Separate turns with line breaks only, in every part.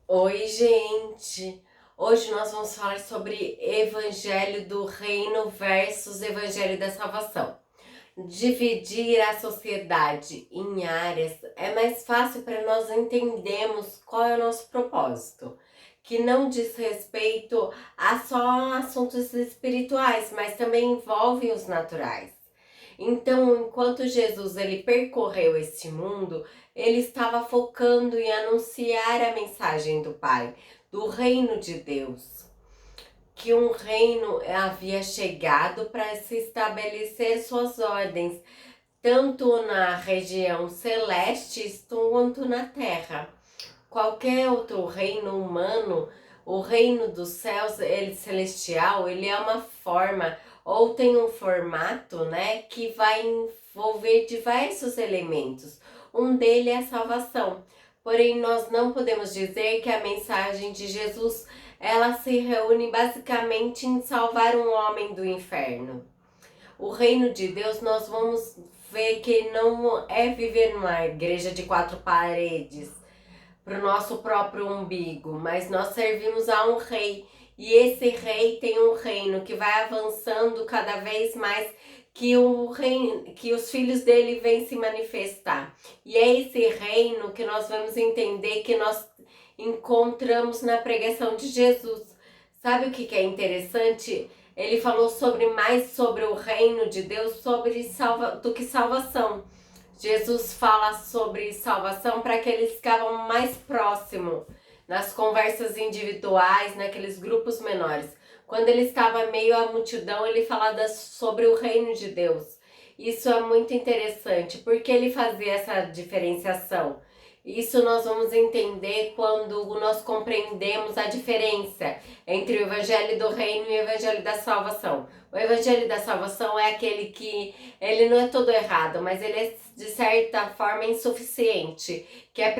Oi, gente! Hoje nós vamos falar sobre Evangelho do Reino versus Evangelho da Salvação. Dividir a sociedade em áreas é mais fácil para nós entendermos qual é o nosso propósito, que não diz respeito a só assuntos espirituais, mas também envolve os naturais. Então, enquanto Jesus ele percorreu este mundo, ele estava focando em anunciar a mensagem do Pai, do reino de Deus, que um reino havia chegado para se estabelecer suas ordens, tanto na região celeste quanto na terra. Qualquer outro reino humano, o reino dos céus, ele celestial, ele é uma forma ou tem um formato, né, que vai envolver diversos elementos. Um deles é a salvação. Porém, nós não podemos dizer que a mensagem de Jesus, ela se reúne basicamente em salvar um homem do inferno. O reino de Deus, nós vamos ver que não é viver numa igreja de quatro paredes, para o nosso próprio umbigo, mas nós servimos a um rei, e esse rei tem um reino que vai avançando cada vez mais, que os filhos dele vêm se manifestar. E é esse reino que nós vamos entender que nós encontramos na pregação de Jesus. Sabe o que é interessante? Ele falou mais sobre o reino de Deus do que salvação. Jesus fala sobre salvação para aqueles que estavam mais próximos, nas conversas individuais, naqueles grupos menores. Quando ele estava meio à multidão, ele falava sobre o reino de Deus. Isso é muito interessante, porque ele fazia essa diferenciação. Isso nós vamos entender quando nós compreendemos a diferença entre o Evangelho do Reino e o Evangelho da Salvação. O Evangelho da Salvação é aquele que ele não é todo errado, mas ele é de certa forma insuficiente, que é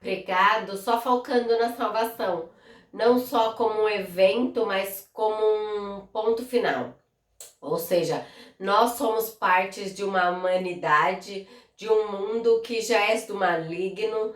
pregado só focando na salvação, não só como um evento, mas como um ponto final. Ou seja, nós somos partes de uma humanidade, de um mundo que já é do maligno,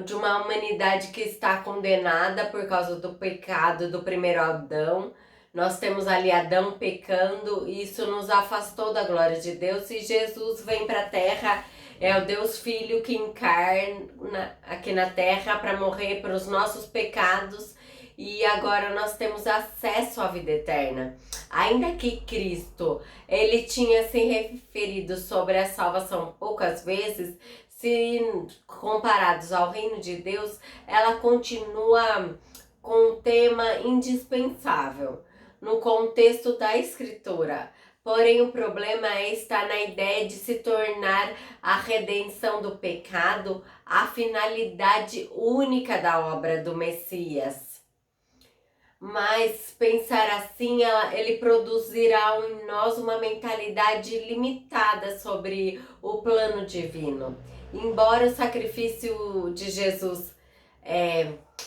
de uma humanidade que está condenada por causa do pecado do primeiro Adão. Nós temos ali Adão pecando, e isso nos afastou da glória de Deus, e Jesus vem para a terra, é o Deus Filho que encarna aqui na terra para morrer pelos nossos pecados, e agora nós temos acesso à vida eterna. Ainda que Cristo ele tinha se referido sobre a salvação poucas vezes, se comparados ao reino de Deus, ela continua com um tema indispensável no contexto da escritura. Porém, o problema está na ideia de se tornar a redenção do pecado a finalidade única da obra do Messias. Mas pensar assim, ele produzirá em nós uma mentalidade limitada sobre o plano divino. Embora o sacrifício de Jesus,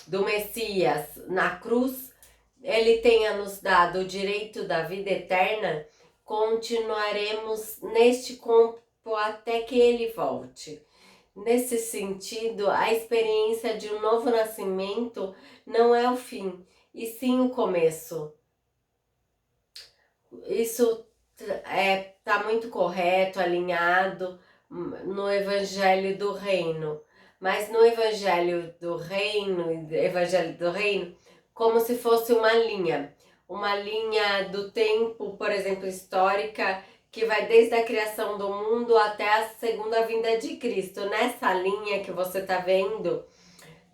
do Messias na cruz, ele tenha nos dado o direito da vida eterna, continuaremos neste corpo até que ele volte. Nesse sentido, a experiência de um novo nascimento não é o fim, e sim o começo. Isso tá muito correto, alinhado no Evangelho do Reino. Mas no Evangelho do Reino, como se fosse uma linha do tempo, por exemplo, histórica, que vai desde a criação do mundo até a segunda vinda de Cristo. Nessa linha que você tá vendo,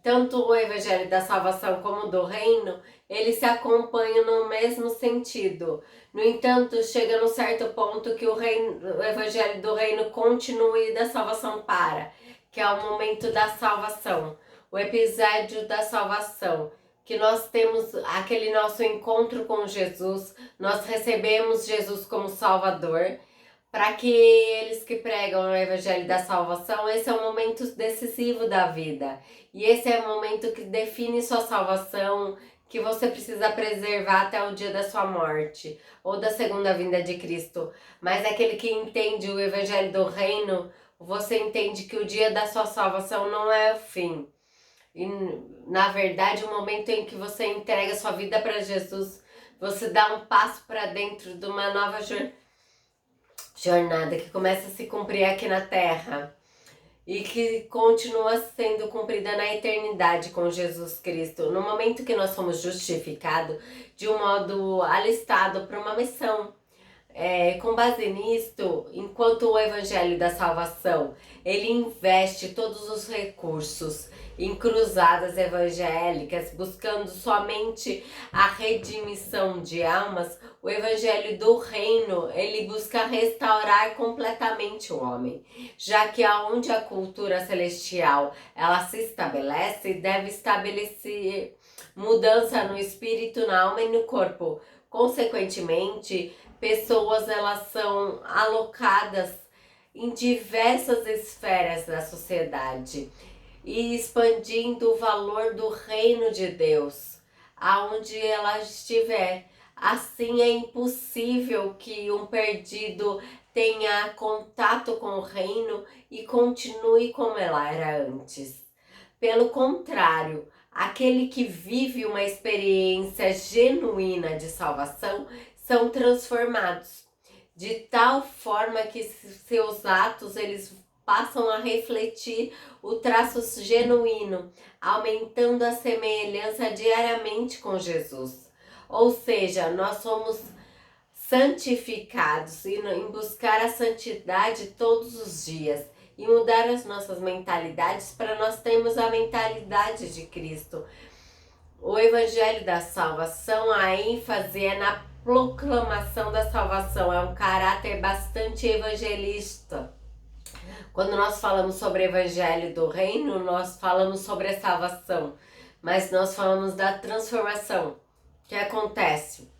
tanto o Evangelho da Salvação como o do Reino, eles se acompanham no mesmo sentido. No entanto, chega num certo ponto que o Evangelho do Reino continua e da Salvação para, que é o momento da salvação, o episódio da salvação, que nós temos aquele nosso encontro com Jesus, nós recebemos Jesus como Salvador. Para aqueles que pregam o Evangelho da Salvação, esse é um momento decisivo da vida. E esse é o momento que define sua salvação, que você precisa preservar até o dia da sua morte, ou da segunda vinda de Cristo. Mas aquele que entende o Evangelho do Reino, você entende que o dia da sua salvação não é o fim. E, na verdade, o momento em que você entrega sua vida para Jesus, você dá um passo para dentro de uma nova jornada que começa a se cumprir aqui na Terra e que continua sendo cumprida na eternidade com Jesus Cristo. No momento que nós somos justificados de um modo alistado para uma missão. Com base nisto, enquanto o Evangelho da Salvação, ele investe todos os recursos em cruzadas evangélicas, buscando somente a redimissão de almas, o Evangelho do Reino, ele busca restaurar completamente o homem, já que aonde a cultura celestial ela se estabelece, deve estabelecer mudança no espírito, na alma e no corpo. Consequentemente, pessoas elas são alocadas em diversas esferas da sociedade e expandindo o valor do reino de Deus aonde ela estiver. Assim é impossível que um perdido tenha contato com o reino e continue como ela era antes. Pelo contrário, aquele que vive uma experiência genuína de salvação são transformados de tal forma que seus atos eles passam a refletir o traço genuíno, aumentando a semelhança diariamente com Jesus. Ou seja, nós somos santificados e em buscar a santidade todos os dias e mudar as nossas mentalidades para nós termos a mentalidade de Cristo. O Evangelho da Salvação, a ênfase é na proclamação da salvação, é um caráter bastante evangelista. Quando nós falamos sobre o Evangelho do Reino, nós falamos sobre a salvação, mas nós falamos da transformação que acontece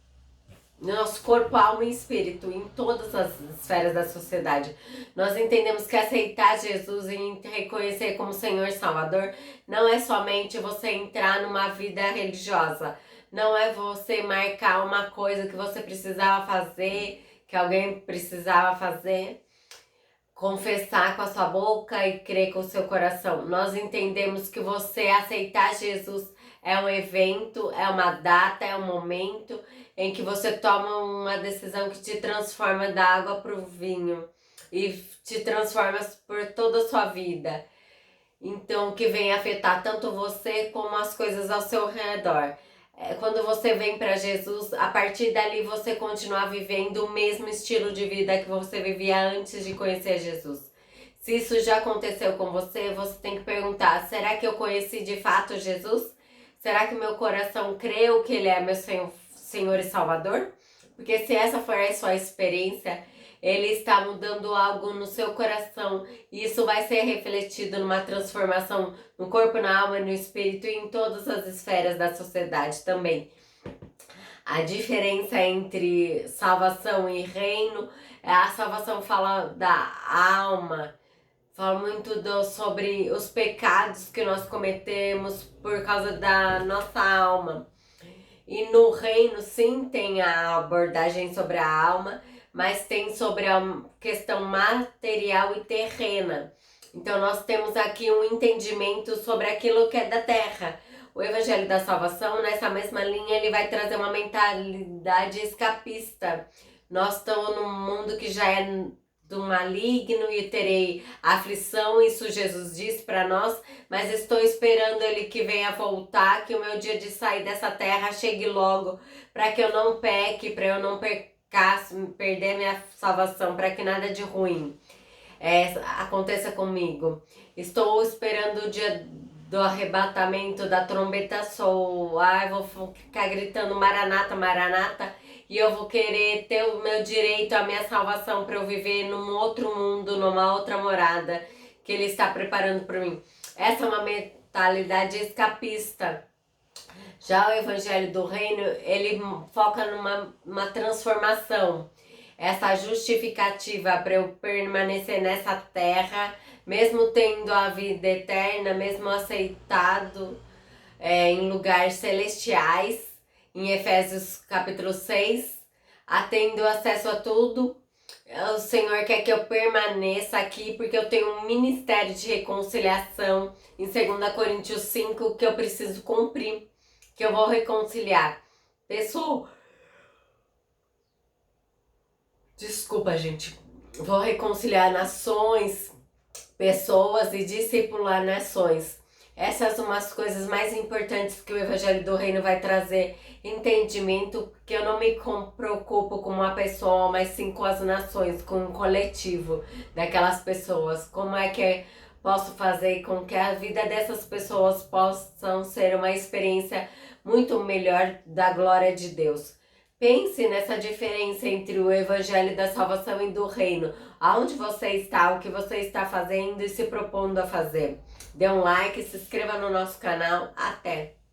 no nosso corpo, alma e espírito, em todas as esferas da sociedade. Nós entendemos que aceitar Jesus e reconhecer como Senhor e Salvador não é somente você entrar numa vida religiosa, não é você marcar uma coisa que você precisava fazer, que alguém precisava fazer, confessar com a sua boca e crer com o seu coração. Nós entendemos que você aceitar Jesus é um evento, é uma data, é um momento em que você toma uma decisão que te transforma da água para o vinho e te transforma por toda a sua vida. Então, que vem afetar tanto você como as coisas ao seu redor. Quando você vem para Jesus, a partir dali você continua vivendo o mesmo estilo de vida que você vivia antes de conhecer Jesus. Se isso já aconteceu com você, você tem que perguntar: será que eu conheci de fato Jesus? Será que meu coração creu que Ele é meu Senhor e Salvador? Porque se essa for a sua experiência, Ele está mudando algo no seu coração e isso vai ser refletido numa transformação no corpo, na alma, no espírito e em todas as esferas da sociedade também. A diferença entre salvação e reino, a salvação fala da alma, fala muito sobre os pecados que nós cometemos por causa da nossa alma. E no reino, sim, tem a abordagem sobre a alma, mas tem sobre a questão material e terrena. Então nós temos aqui um entendimento sobre aquilo que é da terra. O Evangelho da Salvação, nessa mesma linha, ele vai trazer uma mentalidade escapista. Nós estamos num mundo que já é do maligno e terei aflição, isso Jesus diz para nós, mas estou esperando Ele que venha voltar, que o meu dia de sair dessa terra chegue logo, para que eu não peque, para eu não perder minha salvação, para que nada de ruim aconteça comigo. Estou esperando o dia do arrebatamento, da trombeta soar, eu vou ficar gritando Maranata, Maranata, e eu vou querer ter o meu direito, a minha salvação para eu viver num outro mundo, numa outra morada que Ele está preparando para mim. Essa é uma mentalidade escapista. Já o Evangelho do Reino, ele foca numa transformação. Essa justificativa para eu permanecer nessa terra, mesmo tendo a vida eterna, mesmo aceitado em lugares celestiais, em Efésios capítulo 6, tendo acesso a tudo, O Senhor quer que eu permaneça aqui porque eu tenho um ministério de reconciliação em 2 Coríntios 5 que eu preciso cumprir, que eu vou reconciliar. Pessoal, desculpa, gente. Vou reconciliar nações, pessoas e discipular nações. Essas são as coisas mais importantes que o Evangelho do Reino vai trazer. Entendimento, que eu não me preocupo com uma pessoa, mas sim com as nações, com um coletivo daquelas pessoas. Como é que posso fazer com que a vida dessas pessoas possam ser uma experiência muito melhor da glória de Deus. Pense nessa diferença entre o Evangelho da Salvação e do Reino. Aonde você está, o que você está fazendo e se propondo a fazer. Dê um like, se inscreva no nosso canal. Até!